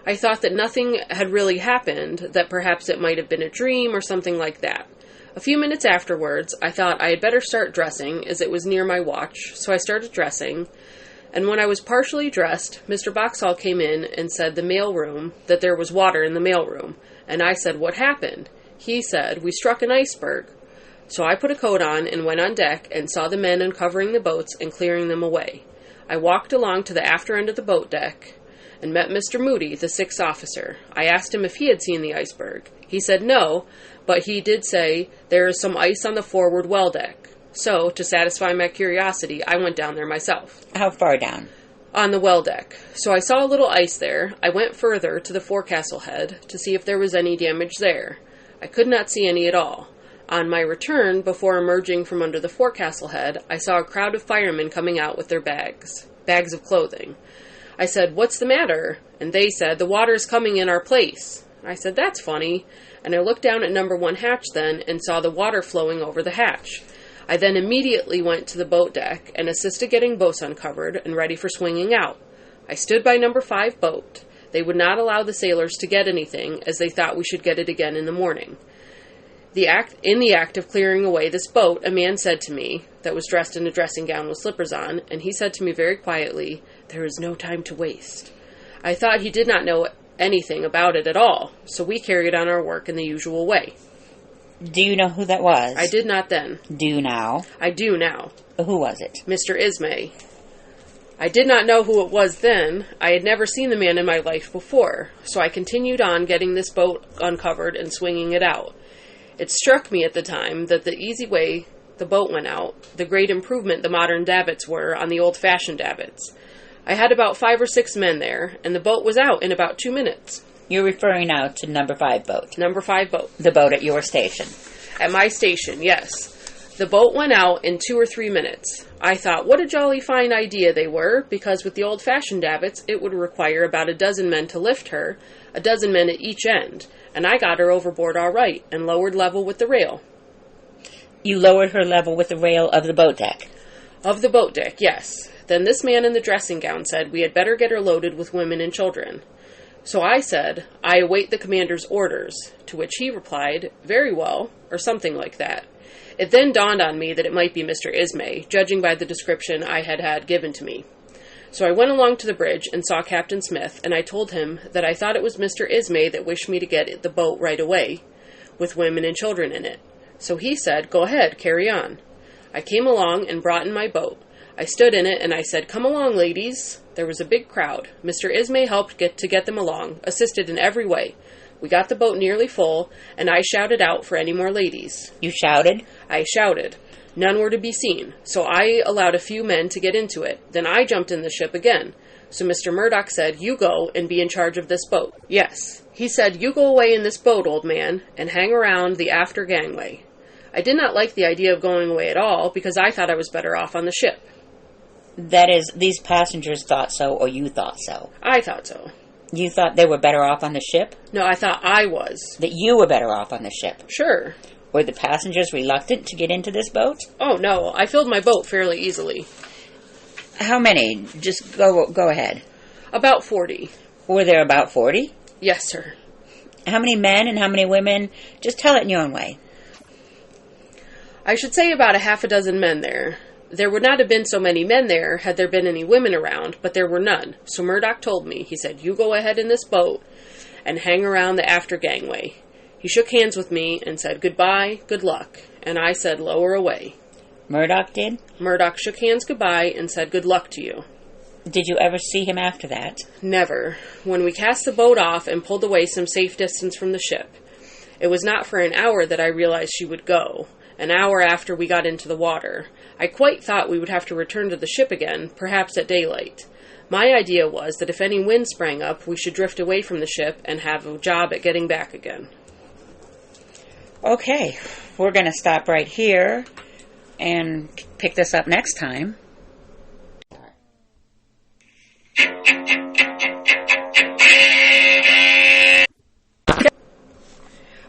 [SPEAKER 2] I thought that nothing had really happened, that perhaps it might have been a dream or something like that. A few minutes afterwards, I thought I had better start dressing, as it was near my watch, so I started dressing, and when I was partially dressed, Mr. Boxall came in and said that there was water in the mailroom, and I said, "What happened?" He said, "We struck an iceberg." So I put a coat on and went on deck and saw the men uncovering the boats and clearing them away. I walked along to the after end of the boat deck and met Mr. Moody, the 6th officer. I asked him if he had seen the iceberg. He said no, but he did say there is some ice on the forward well deck. So, to satisfy my curiosity, I went down there myself.
[SPEAKER 3] How far down?
[SPEAKER 2] On the well deck. So I saw a little ice there. I went further to the forecastle head to see if there was any damage there. I could not see any at all. On my return, before emerging from under the forecastle head, I saw a crowd of firemen coming out with their bags of clothing. I said, "What's the matter?" And they said, "The water's coming in our place." I said, "That's funny." And I looked down at number 1 hatch then and saw the water flowing over the hatch. I then immediately went to the boat deck and assisted getting boats uncovered and ready for swinging out. I stood by number 5 boat. They would not allow the sailors to get anything, as they thought we should get it again in the morning. In the act of clearing away this boat, a man said to me, that was dressed in a dressing gown with slippers on, and he said to me very quietly, "There is no time to waste." I thought he did not know anything about it at all, so we carried on our work in the usual way.
[SPEAKER 3] Do you know who that was?
[SPEAKER 2] I did not then.
[SPEAKER 3] Do you now?
[SPEAKER 2] I do now.
[SPEAKER 3] Who was it?
[SPEAKER 2] Mr. Ismay. I did not know who it was then. I had never seen the man in my life before, so I continued on getting this boat uncovered and swinging it out. It struck me at the time that the easy way the boat went out, the great improvement the modern davits were on the old-fashioned davits. I had about 5 or 6 men there, and the boat was out in about 2 minutes.
[SPEAKER 3] You're referring now to number 5 boat?
[SPEAKER 2] Number 5 boat.
[SPEAKER 3] The boat at your station?
[SPEAKER 2] At my station, yes. The boat went out in 2 or 3 minutes. I thought, what a jolly fine idea they were, because with the old-fashioned davits, it would require about a dozen men to lift her, a dozen men at each end, and I got her overboard all right, and lowered level with the rail.
[SPEAKER 3] You lowered her level with the rail of the boat deck?
[SPEAKER 2] Of the boat deck, yes. Then this man in the dressing gown said we had better get her loaded with women and children. So I said, I await the commander's orders, to which he replied, very well, or something like that. It then dawned on me that it might be Mr. Ismay, judging by the description I had given to me. So I went along to the bridge and saw Captain Smith, and I told him that I thought it was Mr. Ismay that wished me to get the boat right away, with women and children in it. So he said, go ahead, carry on. I came along and brought in my boat. I stood in it and I said, come along, ladies. There was a big crowd. Mr. Ismay helped get them along, assisted in every way. We got the boat nearly full, and I shouted out for any more ladies.
[SPEAKER 3] You shouted?
[SPEAKER 2] I shouted. None were to be seen, so I allowed a few men to get into it. Then I jumped in the ship again. So Mr. Murdoch said, you go and be in charge of this boat. Yes. He said, you go away in this boat, old man, and hang around the after gangway. I did not like the idea of going away at all, because I thought I was better off on the ship.
[SPEAKER 3] That is, these passengers thought so, or you thought so?
[SPEAKER 2] I thought so.
[SPEAKER 3] You thought they were better off on the ship?
[SPEAKER 2] No, I thought I was.
[SPEAKER 3] That you were better off on the ship?
[SPEAKER 2] Sure.
[SPEAKER 3] Were the passengers reluctant to get into this boat?
[SPEAKER 2] Oh, no. I filled my boat fairly easily.
[SPEAKER 3] How many? Just go ahead.
[SPEAKER 2] About 40.
[SPEAKER 3] Were there about 40?
[SPEAKER 2] Yes, sir.
[SPEAKER 3] How many men and how many women? Just tell it in your own way.
[SPEAKER 2] I should say about a half a dozen men there. There would not have been so many men there had there been any women around, but there were none. So Murdoch told me, he said, you go ahead in this boat and hang around the after gangway. He shook hands with me and said, goodbye, good luck. And I said, lower away.
[SPEAKER 3] Murdoch did?
[SPEAKER 2] Murdoch shook hands goodbye and said, good luck to you.
[SPEAKER 3] Did you ever see him after that?
[SPEAKER 2] Never. When we cast the boat off and pulled away some safe distance from the ship, it was not for an hour that I realized she would go. An hour after we got into the water. I quite thought we would have to return to the ship again, perhaps at daylight. My idea was that if any wind sprang up, we should drift away from the ship and have a job at getting back again.
[SPEAKER 3] Okay, we're going to stop right here and pick this up next time.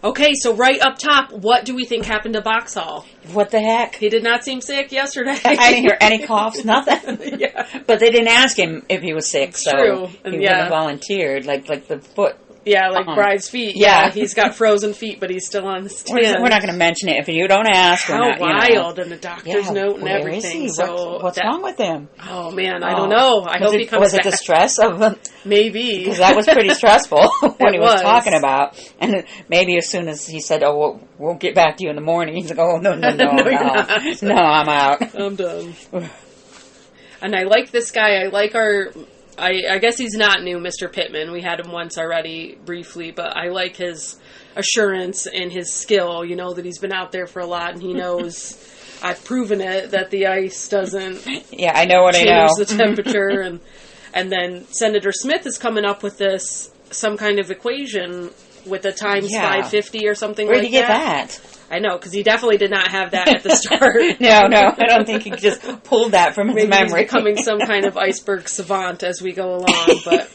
[SPEAKER 2] Okay, so right up top, what do we think happened to Boxhall?
[SPEAKER 3] What the heck?
[SPEAKER 2] He did not seem sick yesterday.
[SPEAKER 3] I didn't hear any coughs, nothing.
[SPEAKER 2] Yeah.
[SPEAKER 3] But they didn't ask him if he was sick, so
[SPEAKER 2] True.
[SPEAKER 3] he
[SPEAKER 2] And
[SPEAKER 3] wouldn't
[SPEAKER 2] yeah.
[SPEAKER 3] have volunteered, like the foot.
[SPEAKER 2] Yeah, like Bride's feet.
[SPEAKER 3] Yeah.
[SPEAKER 2] He's got frozen feet, but he's still on the stand.
[SPEAKER 3] We're not going to mention it if you don't ask.
[SPEAKER 2] How
[SPEAKER 3] we're not,
[SPEAKER 2] wild, and the doctor's note and
[SPEAKER 3] where
[SPEAKER 2] everything.
[SPEAKER 3] Is he?
[SPEAKER 2] So
[SPEAKER 3] what's wrong with him?
[SPEAKER 2] Oh man, I don't know. I hope he comes
[SPEAKER 3] was
[SPEAKER 2] back.
[SPEAKER 3] Was it the stress of
[SPEAKER 2] Maybe,
[SPEAKER 3] because that was pretty stressful when he was
[SPEAKER 2] was
[SPEAKER 3] talking about. And maybe as soon as he said, "Oh, we'll get back to you in the morning," he's like, "Oh no,
[SPEAKER 2] No, you're not.
[SPEAKER 3] no, I'm out.
[SPEAKER 2] I'm done." And I like this guy. I like our. I guess he's not new, Mr. Pitman. We had him once already, briefly, but I like his assurance and his skill, you know, that he's been out there for a lot, and he knows, I've proven it, that the ice doesn't
[SPEAKER 3] yeah, I know what
[SPEAKER 2] change
[SPEAKER 3] I know.
[SPEAKER 2] the temperature, and then Senator Smith is coming up with this, some kind of equation with a times 550 or something like that.
[SPEAKER 3] Where'd he get that?
[SPEAKER 2] I know, because he definitely did not have that at the start.
[SPEAKER 3] No, I don't think he just pulled that from his memory.
[SPEAKER 2] He's becoming some kind of iceberg savant as we go along. But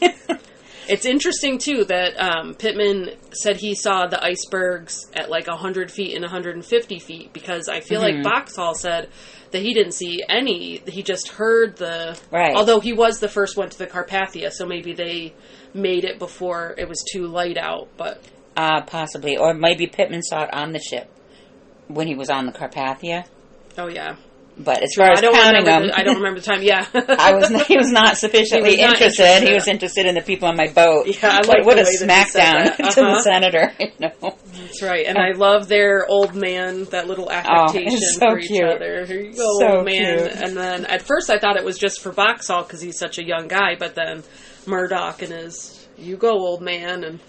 [SPEAKER 2] it's interesting, too, that Pitman said he saw the icebergs at like 100 feet and 150 feet, because I feel like Boxhall said that he didn't see any. He just heard the...
[SPEAKER 3] Right.
[SPEAKER 2] Although he was the first one to the Carpathia, so maybe they made it before it was too light out, but...
[SPEAKER 3] Possibly. Or maybe Pitman saw it on the ship when he was on the Carpathia.
[SPEAKER 2] Oh, yeah.
[SPEAKER 3] But as far as counting them...
[SPEAKER 2] I don't remember the time, yeah.
[SPEAKER 3] He was not sufficiently interested. He was interested in the people on my boat.
[SPEAKER 2] Yeah, I like
[SPEAKER 3] what
[SPEAKER 2] the
[SPEAKER 3] a
[SPEAKER 2] way that
[SPEAKER 3] smackdown
[SPEAKER 2] he said that.
[SPEAKER 3] to the senator. You know?
[SPEAKER 2] That's right. And I love their old man, that little affectation
[SPEAKER 3] so
[SPEAKER 2] for each
[SPEAKER 3] cute.
[SPEAKER 2] other. Here you go,
[SPEAKER 3] So
[SPEAKER 2] old man.
[SPEAKER 3] cute.
[SPEAKER 2] And then at first I thought it was just for Boxhall because he's such a young guy, but then Murdoch and his, you go, old man, and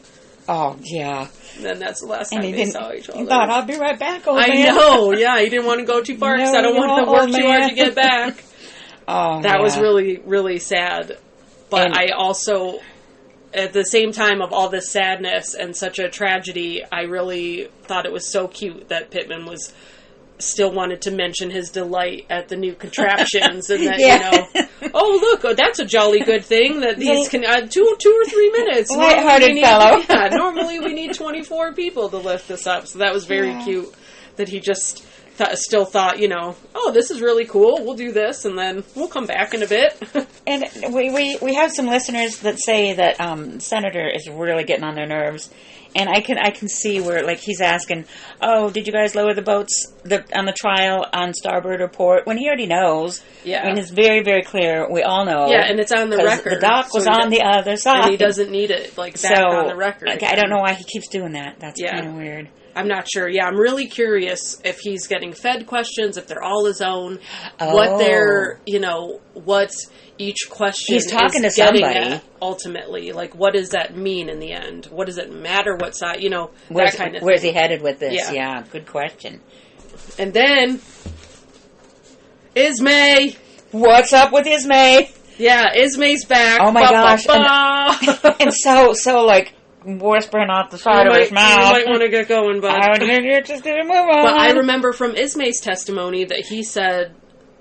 [SPEAKER 3] oh, yeah.
[SPEAKER 2] then that's the last time they saw each other.
[SPEAKER 3] He thought, I'll be right back, old man.
[SPEAKER 2] I know, yeah. He didn't want to go too far because I don't want to work too hard to get back. That was really, really sad. But I also, at the same time of all this sadness and such a tragedy, I really thought it was so cute that Pitman was still wanted to mention his delight at the new contraptions and that, you know, oh, look, that's a jolly good thing that these can, 2 or 3 minutes.
[SPEAKER 3] Lighthearted fellow.
[SPEAKER 2] Normally we need 24 people to lift this up. So that was very cute that he just still thought, oh, this is really cool. We'll do this, and then we'll come back in a bit.
[SPEAKER 3] And we have some listeners that say that Senator is really getting on their nerves. And I can see where, like, he's asking, oh, did you guys lower the boats on the trial on starboard or port? When he already knows.
[SPEAKER 2] Yeah.
[SPEAKER 3] I mean, it's very, very clear. We all know.
[SPEAKER 2] Yeah, and it's on the record.
[SPEAKER 3] The dock was on the other side.
[SPEAKER 2] And he doesn't need it, back on the record.
[SPEAKER 3] Like, I don't know why he keeps doing that. That's kind of weird.
[SPEAKER 2] I'm not sure. Yeah, I'm really curious if he's getting fed questions, if they're all his own, what they're, what's each question
[SPEAKER 3] he's talking
[SPEAKER 2] is
[SPEAKER 3] to
[SPEAKER 2] getting
[SPEAKER 3] somebody.
[SPEAKER 2] at ultimately. Like, what does that mean in the end? What does it matter what side,
[SPEAKER 3] where's,
[SPEAKER 2] that kind of
[SPEAKER 3] Where's
[SPEAKER 2] thing.
[SPEAKER 3] he headed with this?
[SPEAKER 2] Yeah,
[SPEAKER 3] good question.
[SPEAKER 2] And then, Ismay!
[SPEAKER 3] What's up with Ismay?
[SPEAKER 2] Yeah, Ismay's back.
[SPEAKER 3] Oh my gosh. And so like, whispering off the side of his mouth.
[SPEAKER 2] You might want to get going, bud.
[SPEAKER 3] You're just going to move on.
[SPEAKER 2] But I remember from Ismay's testimony that he said,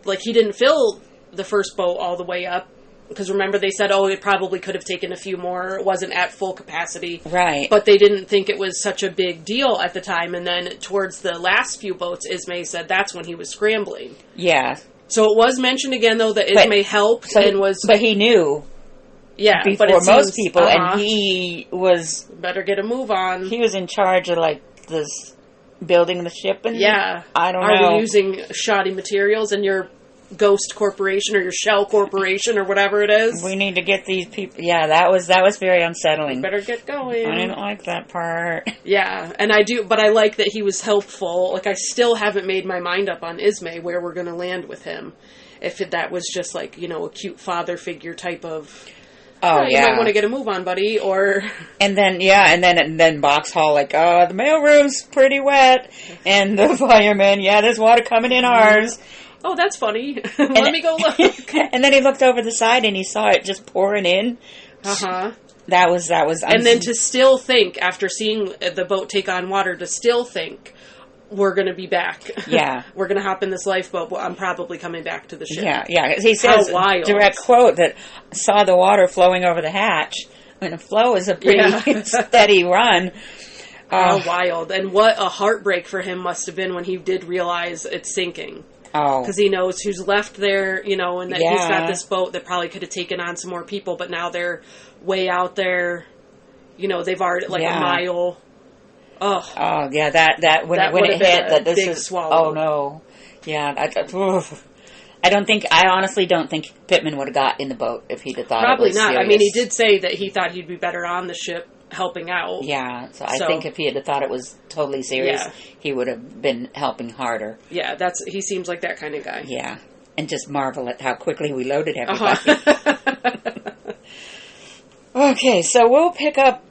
[SPEAKER 2] like, he didn't fill the first boat all the way up. Because remember, they said, it probably could have taken a few more. It wasn't at full capacity.
[SPEAKER 3] Right.
[SPEAKER 2] But they didn't think it was such a big deal at the time. And then towards the last few boats, Ismay said that's when he was scrambling.
[SPEAKER 3] Yeah.
[SPEAKER 2] So it was mentioned again, though, that Ismay helped and was...
[SPEAKER 3] But he knew...
[SPEAKER 2] Yeah,
[SPEAKER 3] before
[SPEAKER 2] but
[SPEAKER 3] most people, and he was...
[SPEAKER 2] Better get a move on.
[SPEAKER 3] He was in charge of, like, this building the ship, and I don't know.
[SPEAKER 2] Are we using shoddy materials in your ghost corporation or your shell corporation or whatever it is?
[SPEAKER 3] We need to get these people... Yeah, that was very unsettling.
[SPEAKER 2] Better get going.
[SPEAKER 3] I didn't like that part.
[SPEAKER 2] Yeah, and I do, but I like that he was helpful. Like, I still haven't made my mind up on Ismay, where we're going to land with him. If that was just, like, a cute father figure type of...
[SPEAKER 3] Oh,
[SPEAKER 2] you might want to get a move on, buddy, or...
[SPEAKER 3] And then Box Hall, like, the mailroom's pretty wet, and the fireman, there's water coming in ours.
[SPEAKER 2] Oh, that's funny. Let me go look.
[SPEAKER 3] And then he looked over the side, and he saw it just pouring in.
[SPEAKER 2] Uh-huh.
[SPEAKER 3] That was...
[SPEAKER 2] And then to still think, after seeing the boat take on water, to still think... We're going to be back.
[SPEAKER 3] Yeah.
[SPEAKER 2] We're going to hop in this lifeboat. I'm probably coming back to the ship.
[SPEAKER 3] Yeah. He says, direct quote, that saw the water flowing over the hatch. I mean, a flow is a pretty steady run.
[SPEAKER 2] How wild. And what a heartbreak for him must have been when he did realize it's sinking.
[SPEAKER 3] Oh.
[SPEAKER 2] Because he knows who's left there, and that he's got this boat that probably could have taken on some more people, but now they're way out there. They've already, a mile...
[SPEAKER 3] Oh yeah, that when it hit that this is swallow. Oh no, yeah. I honestly don't think Pitman would have got in the boat if he'd have thought
[SPEAKER 2] probably
[SPEAKER 3] it was
[SPEAKER 2] not.
[SPEAKER 3] serious.
[SPEAKER 2] I mean, he did say that he thought he'd be better on the ship helping out.
[SPEAKER 3] Yeah, so I think if he had thought it was totally serious, he would have been helping harder.
[SPEAKER 2] Yeah, he seems like that kind of guy.
[SPEAKER 3] Yeah, and just marvel at how quickly we loaded everybody. Okay, so we'll pick up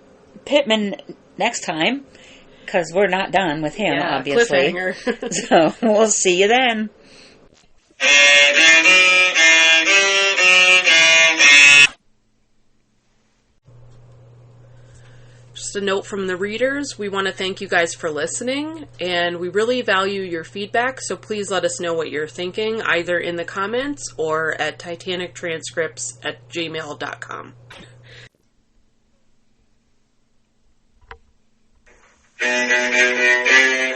[SPEAKER 3] Pitman next time. Because we're not done with him, obviously. Cliffhanger. So, we'll see you then.
[SPEAKER 2] Just a note from the readers, we want to thank you guys for listening, and we really value your feedback, so please let us know what you're thinking, either in the comments or at titanictranscripts@gmail.com.
[SPEAKER 1] Thank you.